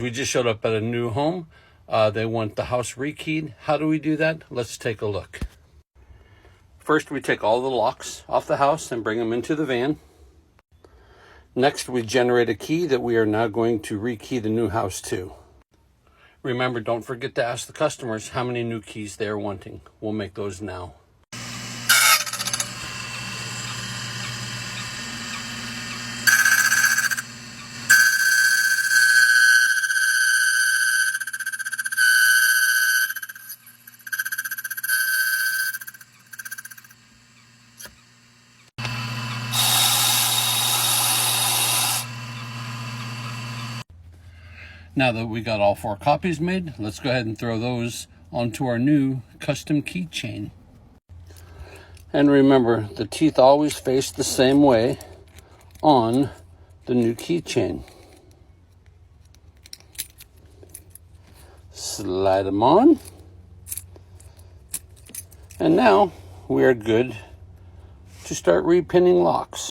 We just showed up at a new home. They want the house rekeyed. How do we do that? Let's take a look. First, we take all the locks off the house and bring them into the van. Next, we generate a key that we are now going to rekey the new house to. Remember, don't forget to ask the customers how many new keys they are wanting. We'll make those now. Now that we got all 4 copies made, let's go ahead and throw those onto our new custom keychain. And remember, the teeth always face the same way on the new keychain. Slide them on. And now we are good to start repinning locks.